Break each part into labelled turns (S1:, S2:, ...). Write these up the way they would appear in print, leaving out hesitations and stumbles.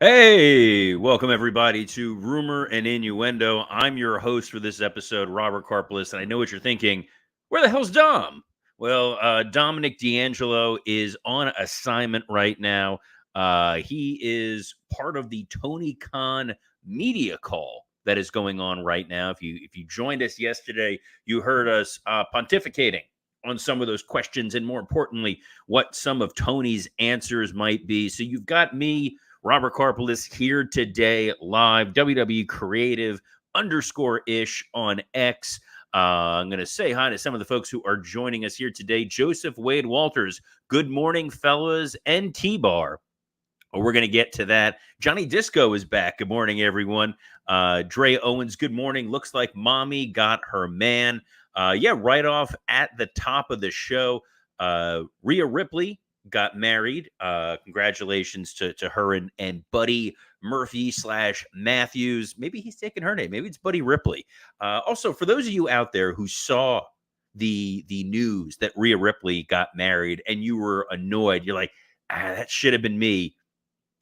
S1: Hey, welcome everybody to Rumor and Innuendo. I'm your host for this episode, Robert Karpolis, and I know what you're thinking. Where the hell's Dom? Well, Dominic D'Angelo is on assignment right now. He is part of the Tony Khan media call that is going on right now. If you joined us yesterday, you heard us pontificating on some of those questions, and more importantly, what some of Tony's answers might be. So you've got me, Robert Karpolis, here today live, WWE Creative _ish on X. I'm going to say hi to some of the folks who are joining us here today. Joseph Wade Walters, good morning, fellas, and T-Bar. We're going to get to that. Johnny Disco is back. Good morning, everyone. Dre Owens, good morning. Looks like mommy got her man. Right off at the top of the show, Rhea Ripley got married. Congratulations to her and Buddy Murphy / Matthews. Maybe he's taking her name. Maybe it's Buddy Ripley. Also, for those of you out there who saw the news that Rhea Ripley got married and you were annoyed, you're like, that should have been me.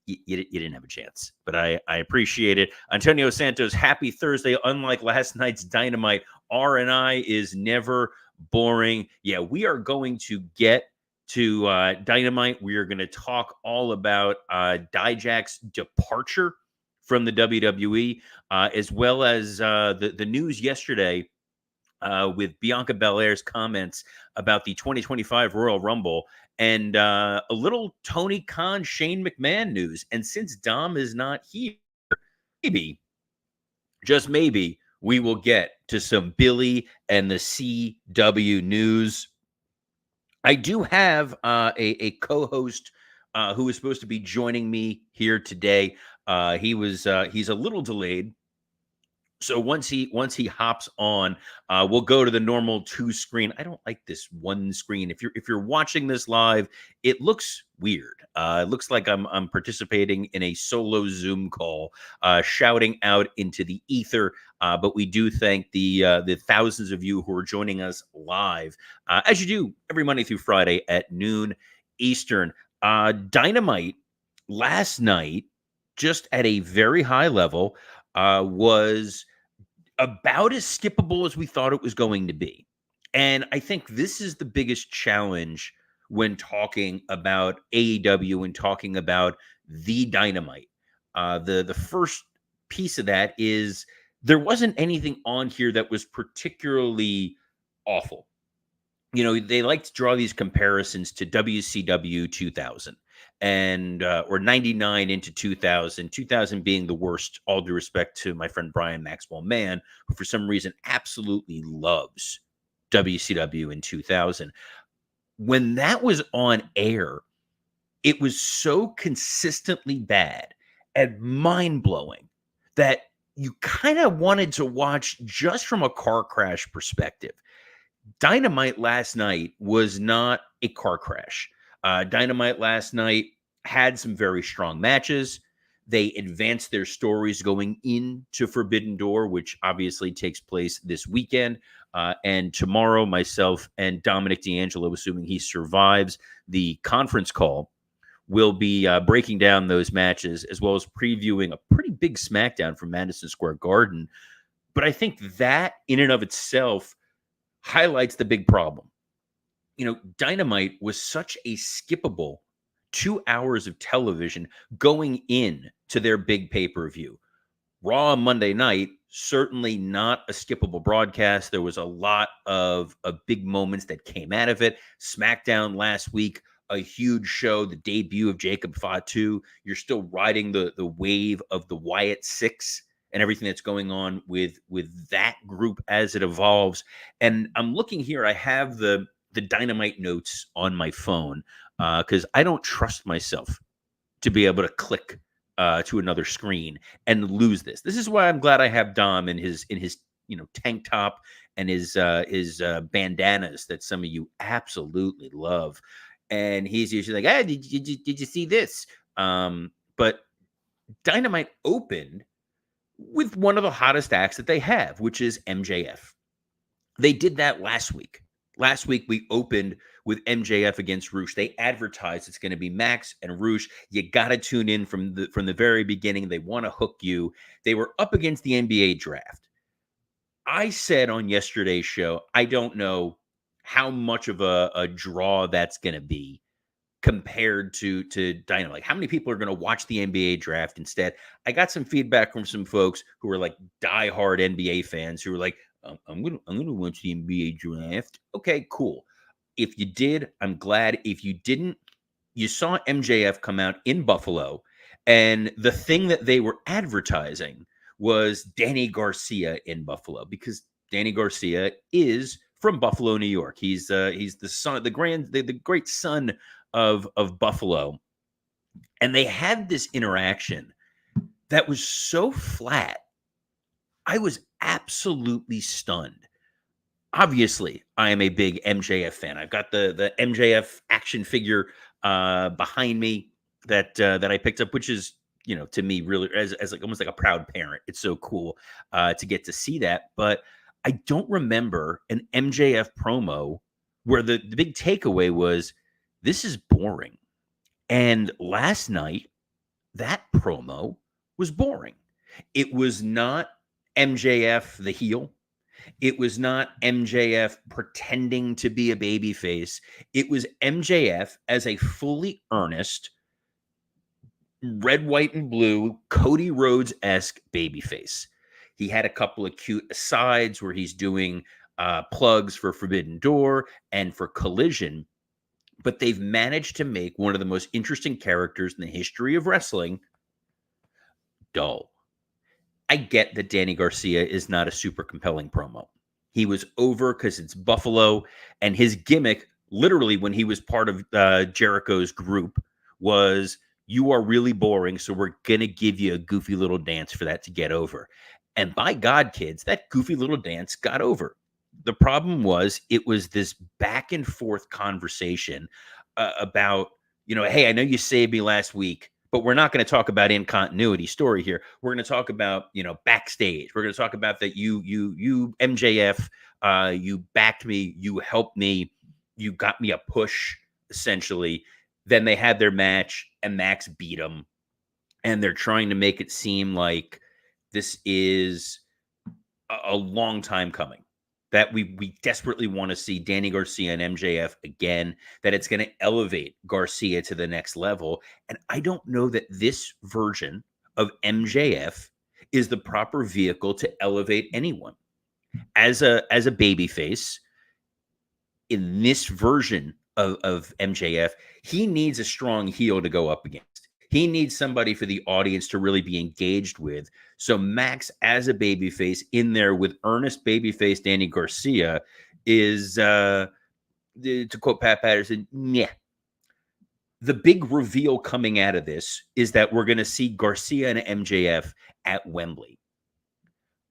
S1: You didn't have a chance, but I appreciate it. Antonio Santos, happy Thursday. Unlike last night's Dynamite, R&I is never boring. Yeah, we are going to get to Dynamite. We are going to talk all about Dijak's departure from the WWE, as well as the news yesterday with Bianca Belair's comments about the 2025 Royal Rumble, and a little Tony Khan, Shane McMahon news. And since Dom is not here, maybe, just maybe, we will get to some Billy and the CW news. I do have a co-host who is supposed to be joining me here today. He's a little delayed. So once he hops on, we'll go to the normal 2-screen. I don't like this 1 screen. If you're watching this live, it looks weird. It looks like I'm participating in a solo Zoom call, shouting out into the ether. But we do thank the thousands of you who are joining us live, as you do every Monday through Friday at noon Eastern. Dynamite last night, just at a very high level, was about as skippable as we thought it was going to be. And I think this is the biggest challenge when talking about AEW and talking about the Dynamite. The first piece of that is there wasn't anything on here that was particularly awful. You know, they like to draw these comparisons to WCW 2000 and or 99 into 2000 being the worst, all due respect to my friend Brian Maxwell Mann, who for some reason absolutely loves WCW in 2000. When that was on air, it was so consistently bad and mind-blowing that you kind of wanted to watch just from a car crash perspective. Dynamite last night was not a car crash. Dynamite last night had some very strong matches. They advanced their stories going into Forbidden Door, which obviously takes place this weekend. And tomorrow, myself and Dominic D'Angelo, assuming he survives the conference call, will be breaking down those matches as well as previewing a pretty big SmackDown from Madison Square Garden. But I think that in and of itself highlights the big problem. You know, Dynamite was such a skippable 2 hours of television going in to their big pay-per-view. Raw on Monday night, certainly not a skippable broadcast. There was a lot of big moments that came out of it. SmackDown last week, a huge show, the debut of Jacob Fatu. You're still riding the wave of the Wyatt Six and everything that's going on with that group as it evolves. And I'm looking here. I have the Dynamite notes on my phone because I don't trust myself to be able to click to another screen and lose this. This is why I'm glad I have Dom in his tank top and his bandanas that some of you absolutely love. And he's usually like, "Hey, did you see this?" But Dynamite opened with one of the hottest acts that they have, which is MJF. They did that last week. Last week, we opened with MJF against Roosh. They advertise it's going to be Max and Roosh. You got to tune in from the very beginning. They want to hook you. They were up against the NBA draft. I said on yesterday's show, I don't know how much of a draw that's going to be compared to Dynamite. Like, how many people are going to watch the NBA draft instead? I got some feedback from some folks who are like diehard NBA fans who were like, I'm gonna watch the NBA draft. Okay, cool. If you did, I'm glad. If you didn't, you saw MJF come out in Buffalo, and the thing that they were advertising was Danny Garcia in Buffalo, because Danny Garcia is from Buffalo, New York. He's the son, the great son of Buffalo, and they had this interaction that was so flat. I was absolutely stunned. Obviously, I am a big MJF fan. I've got the MJF action figure behind me that I picked up, which is, to me, really as like almost like a proud parent. It's so cool to get to see that. But I don't remember an MJF promo where the big takeaway was, this is boring. And last night, that promo was boring. It was not MJF the heel. It was not MJF pretending to be a babyface. It was MJF as a fully earnest, red, white, and blue, Cody Rhodes-esque babyface. He had a couple of cute asides where he's doing plugs for Forbidden Door and for Collision, but they've managed to make one of the most interesting characters in the history of wrestling dull. I get that Danny Garcia is not a super compelling promo. He was over because it's Buffalo, and his gimmick, literally when he was part of Jericho's group, was, you are really boring, so we're going to give you a goofy little dance for that to get over. And by God, kids, that goofy little dance got over. The problem was, it was this back and forth conversation about, hey, I know you saved me last week, but we're not going to talk about in continuity story here. We're going to talk about, backstage. We're going to talk about that you MJF, you backed me, you helped me, you got me a push, essentially. Then they had their match, and Max beat him, and they're trying to make it seem like this is a long time coming, that we desperately want to see Danny Garcia and MJF again, that it's going to elevate Garcia to the next level. And I don't know that this version of MJF is the proper vehicle to elevate anyone. As a babyface, in this version of MJF, he needs a strong heel to go up against. He needs somebody for the audience to really be engaged with. So Max, as a babyface, in there with earnest babyface Danny Garcia, is, to quote Pat Patterson, yeah. The big reveal coming out of this is that we're going to see Garcia and MJF at Wembley.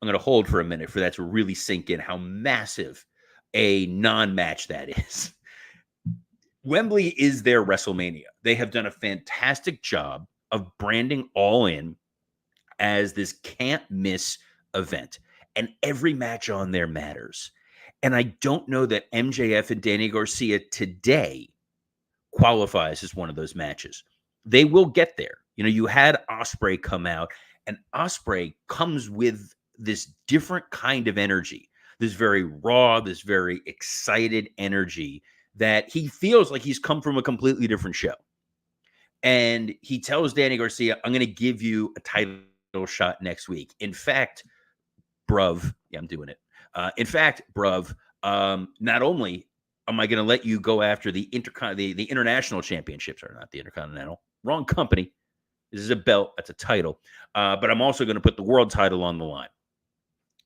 S1: I'm going to hold for a minute for that to really sink in how massive a non-match that is. Wembley is their WrestleMania. They have done a fantastic job of branding All In as this can't-miss event. And every match on there matters. And I don't know that MJF and Danny Garcia today qualifies as one of those matches. They will get there. You had Ospreay come out, and Ospreay comes with this different kind of energy, this very raw, this very excited energy that he feels like he's come from a completely different show. And he tells Danny Garcia, I'm going to give you a title shot next week. In fact, bruv, yeah, I'm doing it. In fact, bruv, not only am I going to let you go after the international championships, or not the Intercontinental, wrong company. This is a belt. That's a title. But I'm also going to put the world title on the line.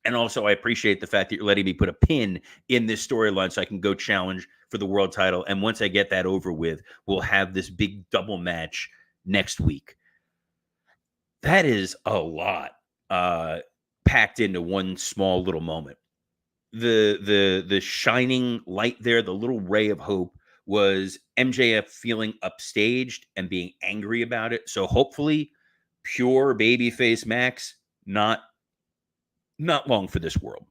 S1: And also, I appreciate the fact that you're letting me put a pin in this storyline so I can go challenge for the world title. And once I get that over with, we'll have this big double match next week. That is a lot packed into one small little moment. The shining light there, the little ray of hope, was MJF feeling upstaged and being angry about it. So hopefully, pure babyface Max, not long for this world.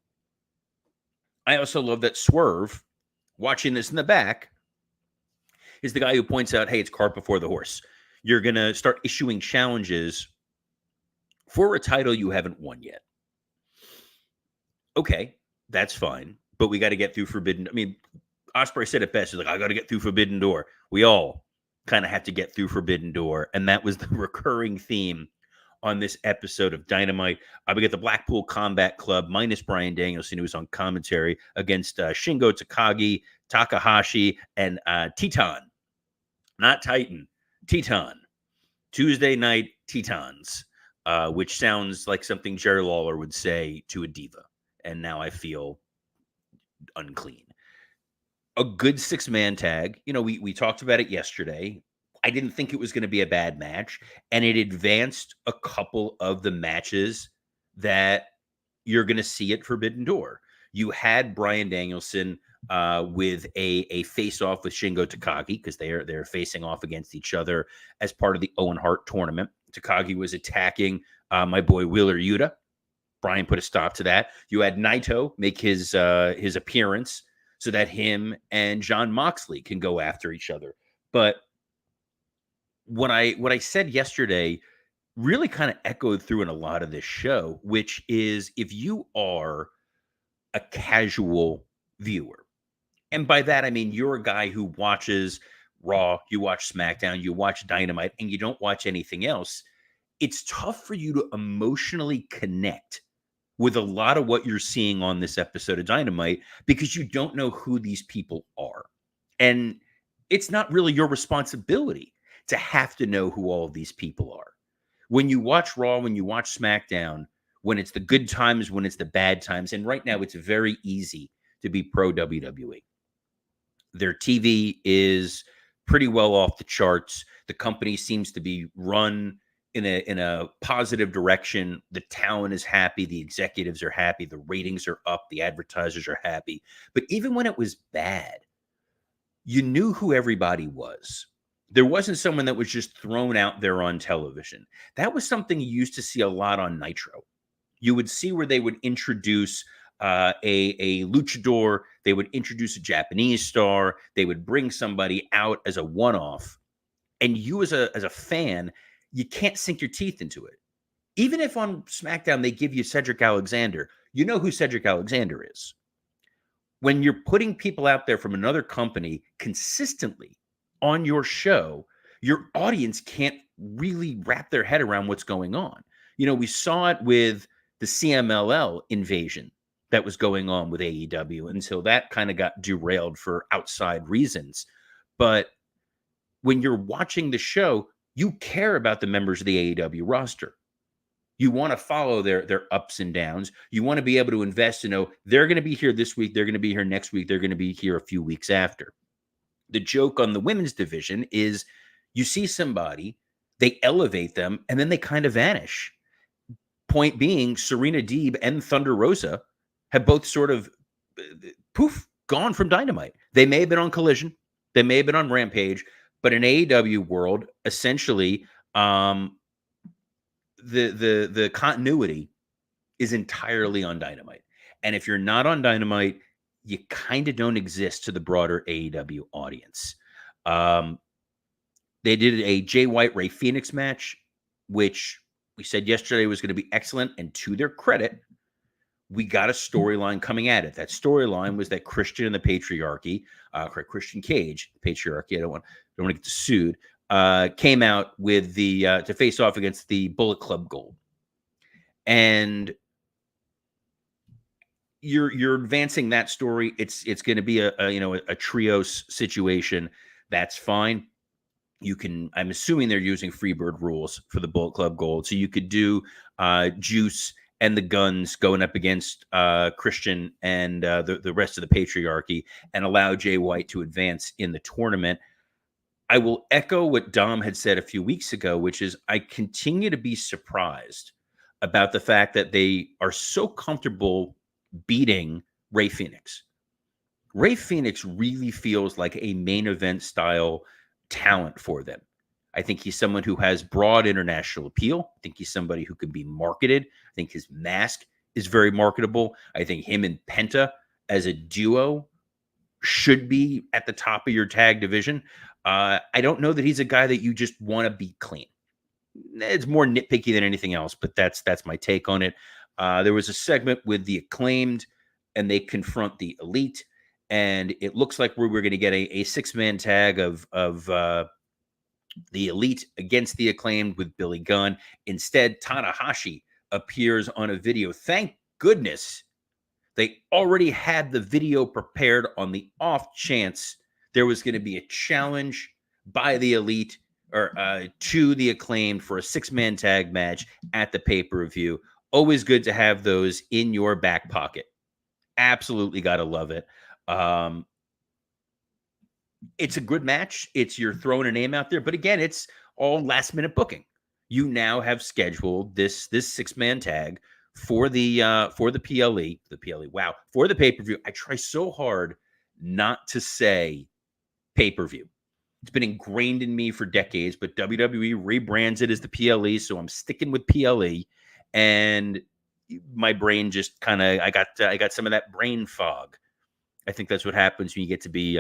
S1: I also love that Swerve, watching this in the back, is the guy who points out, hey, it's cart before the horse. You're going to start issuing challenges for a title you haven't won yet. Okay, that's fine, but we got to get through Forbidden. I mean, Ospreay said it best. He's like, I got to get through Forbidden Door. We all kind of have to get through Forbidden Door, and that was the recurring theme on this episode of Dynamite. We get the Blackpool Combat Club minus Bryan Danielson, who was on commentary, against Shingo Takagi, Takahashi, and Teton. Not Titan, Teton. Tuesday Night Tetons, which sounds like something Jerry Lawler would say to a diva. And now I feel unclean. A good 6-man tag. You know, we talked about it yesterday. I didn't think it was going to be a bad match, and it advanced a couple of the matches that you're going to see at Forbidden Door. You had Bryan Danielson with a face-off with Shingo Takagi, because they're facing off against each other as part of the Owen Hart tournament. Takagi was attacking my boy Wheeler Yuta. Bryan put a stop to that. You had Naito make his appearance so that him and Jon Moxley can go after each other. But what I said yesterday really kind of echoed through in a lot of this show, which is, if you are a casual viewer, and by that I mean you're a guy who watches Raw, you watch SmackDown, you watch Dynamite, and you don't watch anything else, it's tough for you to emotionally connect with a lot of what you're seeing on this episode of Dynamite, because you don't know who these people are. And it's not really your responsibility to have to know who all of these people are. When you watch Raw, when you watch SmackDown, when it's the good times, when it's the bad times, and right now it's very easy to be pro WWE. Their TV is pretty well off the charts. The company seems to be run in a positive direction. The talent is happy, the executives are happy, the ratings are up, the advertisers are happy. But even when it was bad, you knew who everybody was. There wasn't someone that was just thrown out there on television. That was something you used to see a lot on Nitro. You would see where they would introduce a luchador, they would introduce a Japanese star, they would bring somebody out as a one-off, and you as a fan, you can't sink your teeth into it. Even if on SmackDown they give you Cedric Alexander, you know who Cedric Alexander is. When you're putting people out there from another company consistently on your show, your audience can't really wrap their head around what's going on. You know, we saw it with the CMLL invasion that was going on with AEW until that kind of got derailed for outside reasons. But when you're watching the show, you care about the members of the AEW roster. You want to follow their ups and downs. You want to be able to invest and know they're going to be here this week, they're going to be here next week, they're going to be here a few weeks after. The joke on the women's division is you see somebody, they elevate them, and then they kind of vanish. Point being, Serena Deeb and Thunder Rosa have both sort of poof, gone from Dynamite. They may have been on Collision, they may have been on Rampage, but in AEW world, essentially, the continuity is entirely on Dynamite. And if you're not on Dynamite, you kind of don't exist to the broader AEW audience. They did a Jay White, Ray Phoenix match, which we said yesterday was going to be excellent. And to their credit, we got a storyline coming at it. That storyline was that Christian and the Patriarchy, Christian Cage, Patriarchy, I don't want to get sued, came out with the to face off against the Bullet Club Gold. And you're advancing that story. It's going to be a trios situation. That's fine. You can, I'm assuming they're using Freebird rules for the Bullet Club Gold. So you could do Juice and the Guns going up against Christian and the rest of the Patriarchy, and allow Jay White to advance in the tournament. I will echo what Dom had said a few weeks ago, which is I continue to be surprised about the fact that they are so comfortable beating Ray Phoenix. Ray Phoenix really feels like a main event style talent for them. I think he's someone who has broad international appeal. I think he's somebody who can be marketed. I think his mask is very marketable. I think him and Penta as a duo should be at the top of your tag division. I don't know that he's a guy that you just want to beat clean. It's more nitpicky than anything else, but that's my take on it. There was a segment with the Acclaimed, and they confront the Elite, and it looks like we're going to get a 6-man tag of the Elite against the Acclaimed with Billy Gunn. Instead, Tanahashi appears on a video. Thank goodness they already had the video prepared on the off chance there was going to be a challenge by the Elite or to the Acclaimed for a 6-man tag match at the pay-per-view. Always good to have those in your back pocket. Absolutely got to love it. It's a good match. You're throwing a name out there, but again, it's all last minute booking. You now have scheduled this 6-man tag for the PLE. Wow, for the pay-per-view. I try so hard not to say pay-per-view. It's been ingrained in me for decades, but WWE rebrands it as the PLE, so I'm sticking with PLE. And my brain just kind of I got some of that brain fog. I think that's what happens when you get to be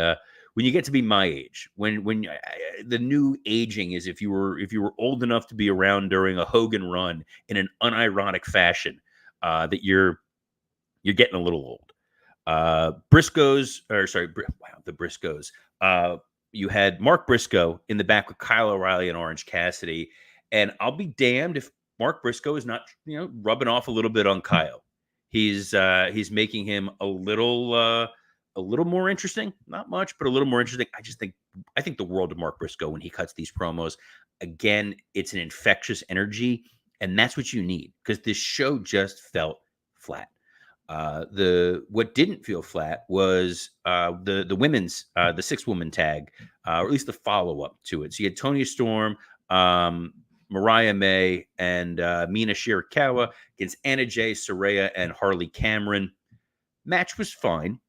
S1: my age. When the new aging is if you were old enough to be around during a Hogan run in an unironic fashion, that you're getting a little old. The Briscoes. You had Mark Briscoe in the back with Kyle O'Reilly and Orange Cassidy, and I'll be damned if Mark Briscoe is not rubbing off a little bit on Kyle. He's making him a little more interesting, not much, but a little more interesting. I think the world of Mark Briscoe when he cuts these promos. Again, it's an infectious energy, and that's what you need because this show just felt flat. What didn't feel flat was the women's the 6-woman tag, or at least the follow up to it. So you had Toni Storm, Mariah May, and Mina Shirakawa against Anna Jay, Saraya, and Harley Cameron. Match was fine.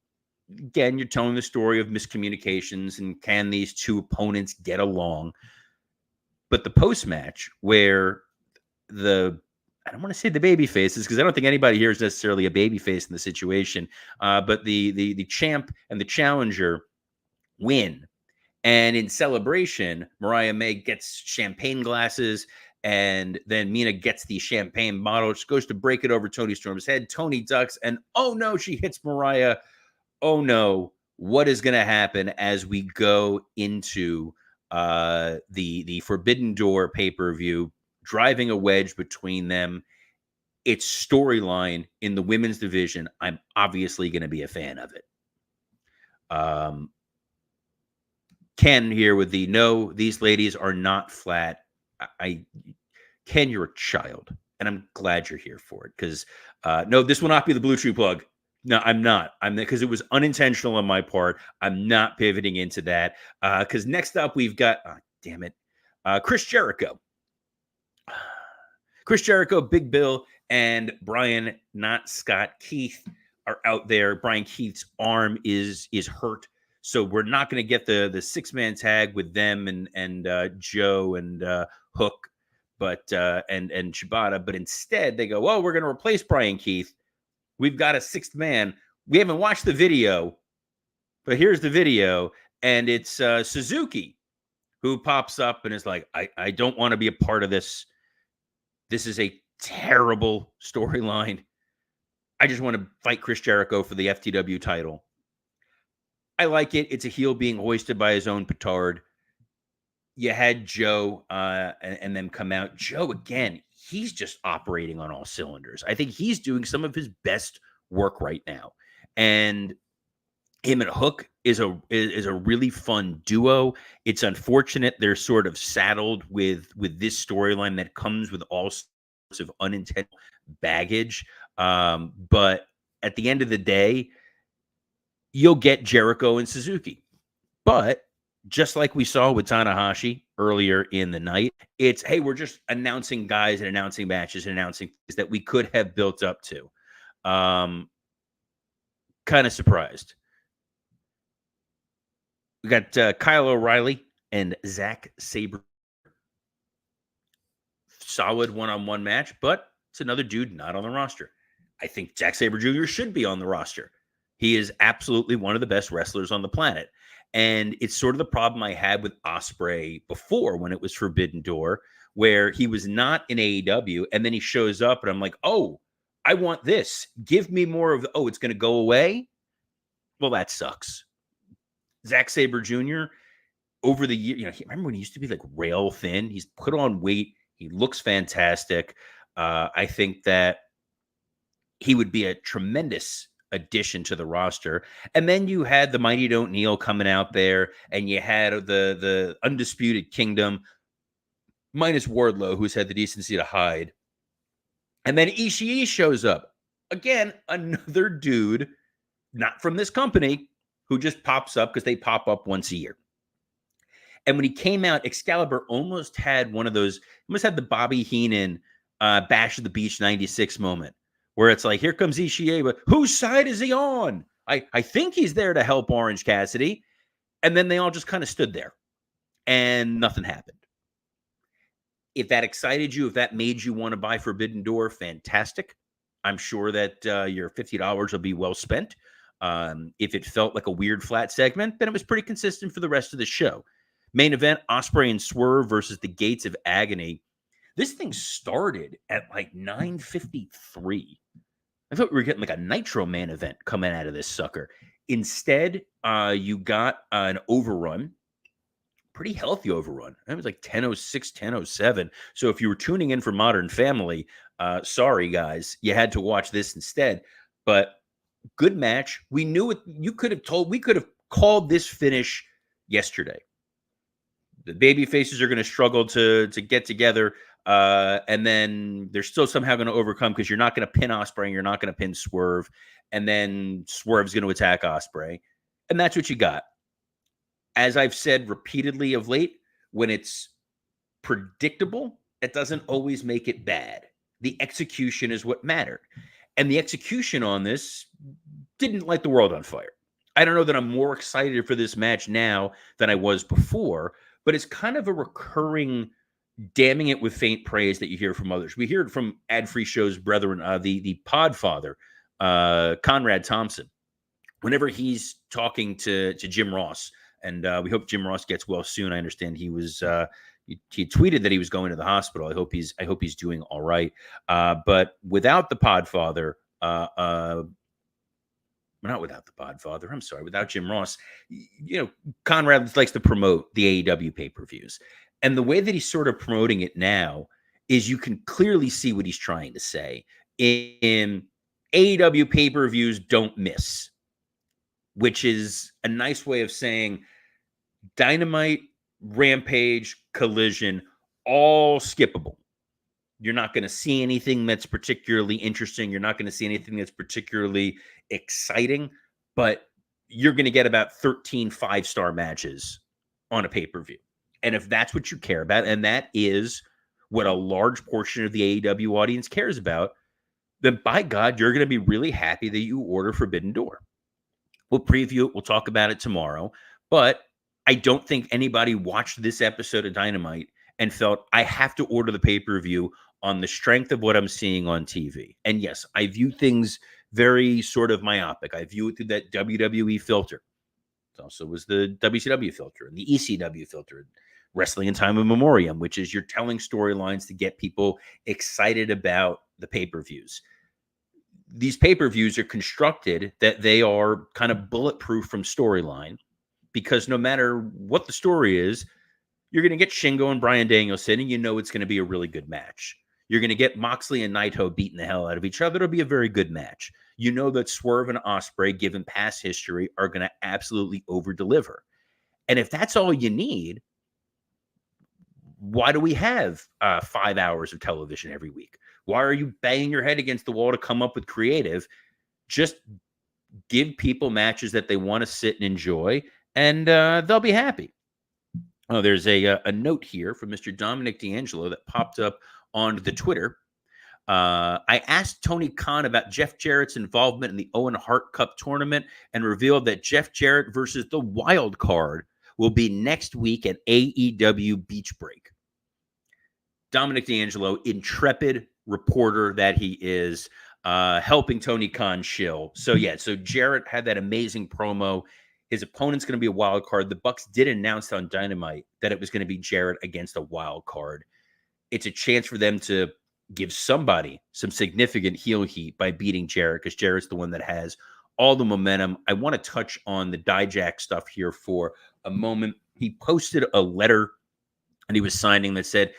S1: Again, you're telling the story of miscommunications and can these two opponents get along? But the post match where I don't want to say the baby faces because I don't think anybody here is necessarily a baby face in the situation. But the champ and the challenger win. And in celebration, Mariah May gets champagne glasses, and then Mina gets the champagne bottle. She goes to break it over Toni Storm's head. Toni ducks, and oh no, she hits Mariah. Oh no, what is going to happen as we go into the Forbidden Door pay-per-view, driving a wedge between them? It's storyline in the women's division. I'm obviously going to be a fan of it. Ken here with no, these ladies are not flat. Ken, you're a child, and I'm glad you're here for it because no, this will not be the Blue Chew plug. No, I'm not. Because it was unintentional on my part. I'm not pivoting into that. Because next up we've got, damn it, Chris Jericho. Chris Jericho, Big Bill, and Brian, not Scott Keith, are out there. Brian Keith's arm is hurt, so we're not going to get the 6-man tag with them and Joe and Hook, but and Shibata. But instead they go, well, we're going to replace Brian Keith. We've got a 6th man. We haven't watched the video, but here's the video, and it's Suzuki who pops up and is like, I don't want to be a part of this. This is a terrible storyline. I just want to fight Chris Jericho for the FTW title. I like it. It's a heel being hoisted by his own petard. You had Joe and them come out. Joe, again, he's just operating on all cylinders. I think he's doing some of his best work right now. And him and Hook is a really fun duo. It's unfortunate they're sort of saddled with this storyline that comes with all sorts of unintended baggage. But at the end of the day, you'll get Jericho and Suzuki. But just like we saw with Tanahashi earlier in the night, it's, hey, we're just announcing guys and announcing matches and announcing things that we could have built up to. Kind of surprised. We got Kyle O'Reilly and Zack Sabre. Solid one-on-one match, but it's another dude not on the roster. I think Zack Sabre Jr. should be on the roster. He is absolutely one of the best wrestlers on the planet. And it's sort of the problem I had with Ospreay before when it was Forbidden Door, where he was not in AEW and then he shows up and I'm like, oh, I want this. Give me more of, oh, it's going to go away. Well, that sucks. Zack Sabre Jr., over the year, remember when he used to be like rail thin? He's put on weight. He looks fantastic. I think that he would be a tremendous addition to the roster. And then you had the Mighty Don't Kneel coming out there, and you had the Undisputed Kingdom, minus Wardlow, who's had the decency to hide. And then Ishii shows up. Again, another dude, not from this company, who just pops up because they pop up once a year. And when he came out, Excalibur almost had one of those, almost had the Bobby Heenan Bash of the Beach 96 moment, where it's like, here comes Ishii, but whose side is he on? I think he's there to help Orange Cassidy. And then they all just kind of stood there and nothing happened. If that excited you, if that made you want to buy Forbidden Door, fantastic. I'm sure that your $50 will be well spent. If it felt like a weird flat segment, then it was pretty consistent for the rest of the show. Main event, Ospreay and Swerve versus the Gates of Agony. This thing started at like 9:53. I thought we were getting like a Nitro main event coming out of this sucker. Instead, you got an overrun. Pretty healthy overrun. It was like 10:06, 10:07. So if you were tuning in for Modern Family, sorry guys, you had to watch this instead. But good match. We knew it. We could have called this finish yesterday. The baby faces are going to struggle to get together, and then they're still somehow going to overcome because you're not going to pin Ospreay and you're not going to pin Swerve, and then Swerve's going to attack Ospreay, and that's what you got. As I've said repeatedly of late, when it's predictable, it doesn't always make it bad. The execution is what mattered, and the execution on this didn't light the world on fire. I don't know that I'm more excited for this match now than I was before, but it's kind of a recurring damning it with faint praise that you hear from others. We hear it from ad-free shows brethren, the Podfather, Conrad Thompson, whenever he's talking to Jim Ross, and we hope Jim Ross gets well soon. I understand he was he tweeted that he was going to the hospital. I hope he's doing all right. But without the Podfather, not without the Podfather, I'm sorry, without Jim Ross, Conrad likes to promote the AEW pay-per-views. And the way that he's sort of promoting it now is you can clearly see what he's trying to say. In AEW pay-per-views don't miss, which is a nice way of saying Dynamite, Rampage, Collision, all skippable. You're not going to see anything that's particularly interesting. You're not going to see anything that's particularly exciting, but you're going to get about 13 5-star matches on a pay-per-view. And if that's what you care about, and that is what a large portion of the AEW audience cares about, then by God, you're going to be really happy that you order Forbidden Door. We'll preview it. We'll talk about it tomorrow. But I don't think anybody watched this episode of Dynamite and felt, I have to order the pay-per-view on the strength of what I'm seeing on TV. And yes, I view things very sort of myopic. I view it through that WWE filter. It also was the WCW filter and the ECW filter, Wrestling in Time of Memoriam, which is you're telling storylines to get people excited about the pay-per-views. These pay-per-views are constructed that they are kind of bulletproof from storyline, because no matter what the story is, you're going to get Shingo and Bryan Danielson, and you know it's going to be a really good match. You're going to get Moxley and Naito beating the hell out of each other. It'll be a very good match. You know that Swerve and Ospreay, given past history, are going to absolutely over-deliver. And if that's all you need, why do we have 5 hours of television every week? Why are you banging your head against the wall to come up with creative? Just give people matches that they want to sit and enjoy, and they'll be happy. Oh, there's a note here from Mr. Dominic D'Angelo that popped up on the Twitter. I asked Tony Khan about Jeff Jarrett's involvement in the Owen Hart Cup tournament and revealed that Jeff Jarrett versus the Wild Card will be next week at AEW Beach Break. Dominic D'Angelo, intrepid reporter that he is, helping Tony Khan shill. So yeah, so Jarrett had that amazing promo. His opponent's going to be a wild card. The Bucks did announce on Dynamite that it was going to be Jarrett against a wild card. It's a chance for them to give somebody some significant heel heat by beating Jarrett, because Jarrett's the one that has all the momentum. I want to touch on the Dijak stuff here for a moment. He posted a letter and he was signing that said,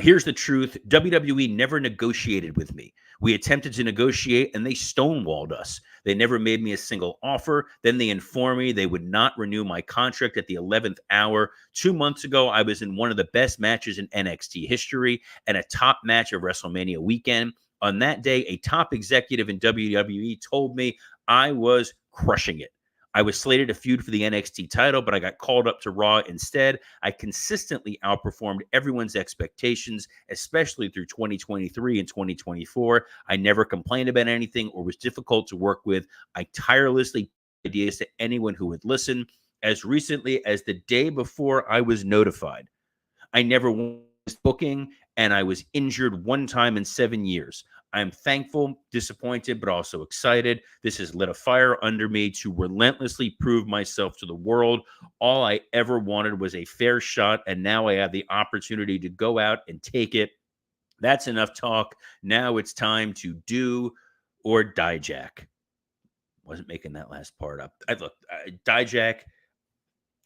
S1: here's the truth. WWE never negotiated with me. We attempted to negotiate and they stonewalled us. They never made me a single offer. Then they informed me they would not renew my contract at the 11th hour. 2 months ago, I was in one of the best matches in NXT history and a top match of WrestleMania weekend. On that day, a top executive in WWE told me I was crushing it. I was slated to feud for the NXT title, but I got called up to Raw instead. I consistently outperformed everyone's expectations, especially through 2023 and 2024. I never complained about anything or was difficult to work with. I tirelessly ideas to anyone who would listen. As recently as the day before I was notified, I never was booking, and I was injured one time in 7 years. I'm thankful, disappointed, but also excited. This has lit a fire under me to relentlessly prove myself to the world. All I ever wanted was a fair shot, and now I have the opportunity to go out and take it. That's enough talk. Now it's time to do or die, Jack. Wasn't making that last part up. Dijak,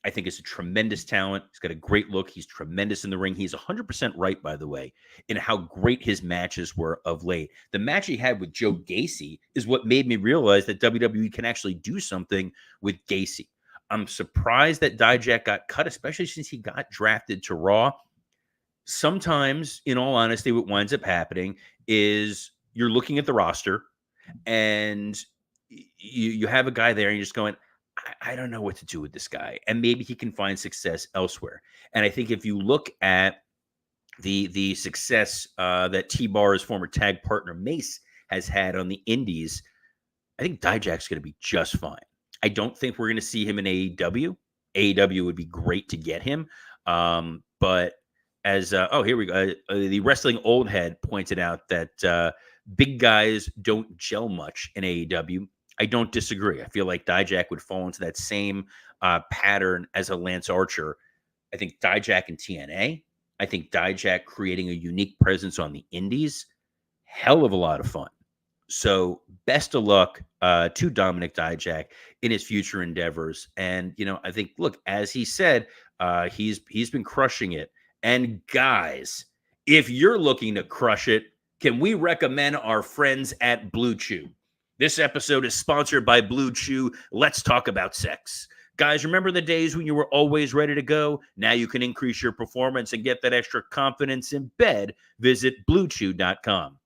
S1: I think is a tremendous talent. He's got a great look. He's tremendous in the ring. He's 100% right, by the way, in how great his matches were of late. The match he had with Joe Gacy is what made me realize that WWE can actually do something with Gacy. I'm surprised that Dijak got cut, especially since he got drafted to Raw. Sometimes, in all honesty, what winds up happening is you're looking at the roster and you have a guy there and you're just going, I don't know what to do with this guy, and maybe he can find success elsewhere. And I think if you look at the success that T-Bar's former tag partner Mace has had on the Indies, I think Dijak's going to be just fine. I don't think we're going to see him in AEW. AEW would be great to get him, but as here we go. The Wrestling Old Head pointed out that big guys don't gel much in AEW. I don't disagree. I feel like Dijak would fall into that same pattern as a Lance Archer. I think Dijak in TNA. I think Dijak creating a unique presence on the Indies. Hell of a lot of fun. So best of luck to Dominic Dijak in his future endeavors. And, I think, look, as he said, he's been crushing it. And guys, if you're looking to crush it, can we recommend our friends at Blue Chew? This episode is sponsored by Blue Chew. Let's talk about sex. Guys, remember the days when you were always ready to go? Now you can increase your performance and get that extra confidence in bed. Visit BlueChew.com.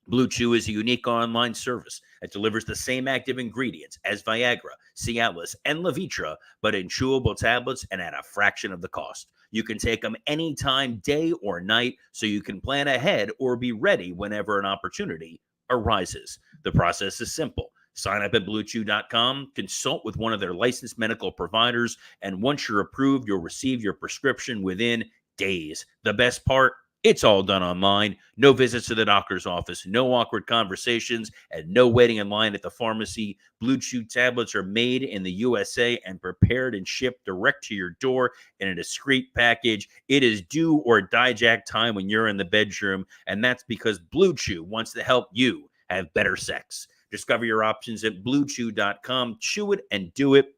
S1: Blue Chew is a unique online service that delivers the same active ingredients as Viagra, Cialis, and Levitra, but in chewable tablets and at a fraction of the cost. You can take them anytime, day or night, so you can plan ahead or be ready whenever an opportunity arises. The process is simple. Sign up at BlueChew.com, consult with one of their licensed medical providers, and once you're approved, you'll receive your prescription within days. The best part? It's all done online. No visits to the doctor's office, no awkward conversations, and no waiting in line at the pharmacy. Blue Chew tablets are made in the USA and prepared and shipped direct to your door in a discreet package. It is do or die Jack time when you're in the bedroom, and that's because Blue Chew wants to help you have better sex. Discover your options at BlueChew.com. Chew it and do it.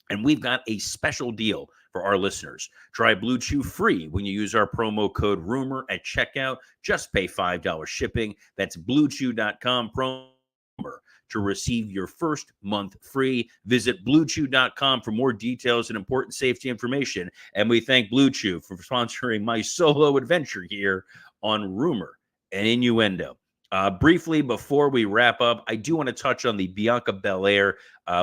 S1: And we've got a special deal for our listeners. Try Blue Chew free when you use our promo code RUMOR at checkout. Just pay $5 shipping. That's BlueChew.com promo to receive your first month free. Visit BlueChew.com for more details and important safety information. And we thank Blue Chew for sponsoring my solo adventure here on Rumor and Innuendo. Briefly, before we wrap up, I do want to touch on the Bianca Belair.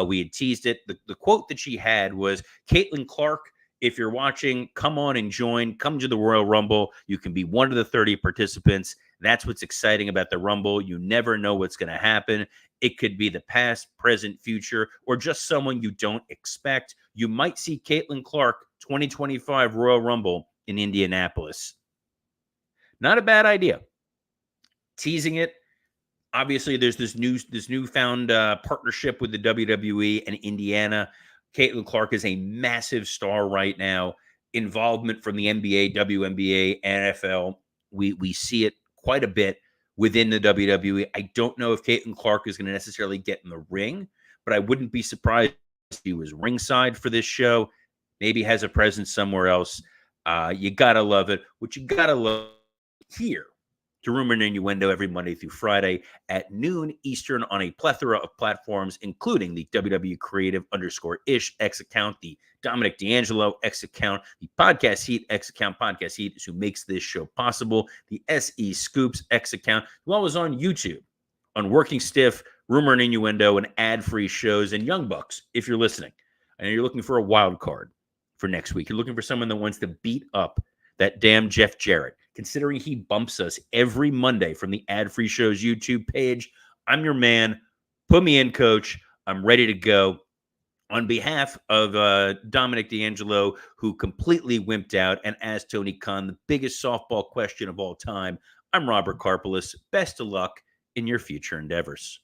S1: We had teased it. The quote that she had was, Caitlin Clark, if you're watching, come on and join. Come to the Royal Rumble. You can be one of the 30 participants. That's what's exciting about the Rumble. You never know what's going to happen. It could be the past, present, future, or just someone you don't expect. You might see Caitlin Clark 2025 Royal Rumble in Indianapolis. Not a bad idea. Teasing it. Obviously, there's this newfound partnership with the WWE and Indiana. Caitlin Clark is a massive star right now. Involvement from the NBA, WNBA, NFL. We see it quite a bit within the WWE. I don't know if Caitlin Clark is going to necessarily get in the ring, but I wouldn't be surprised if she was ringside for this show. Maybe has a presence somewhere else. You gotta love it. What you gotta love here to Rumor and Innuendo every Monday through Friday at noon Eastern on a plethora of platforms, including the WWE Creative _ish X account, the Dominic D'Angelo X account, the Podcast Heat X account. Podcast Heat is who makes this show possible. The SE Scoops X account, as well as on YouTube, on Working Stiff, Rumor and Innuendo, and ad-free shows, and Young Bucks, if you're listening. I know you're looking for a wild card for next week. You're looking for someone that wants to beat up that damn Jeff Jarrett. Considering he bumps us every Monday from the ad-free show's YouTube page, I'm your man. Put me in, coach. I'm ready to go. On behalf of Dominic D'Angelo, who completely wimped out and asked Tony Khan the biggest softball question of all time, I'm Robert Karpelis. Best of luck in your future endeavors.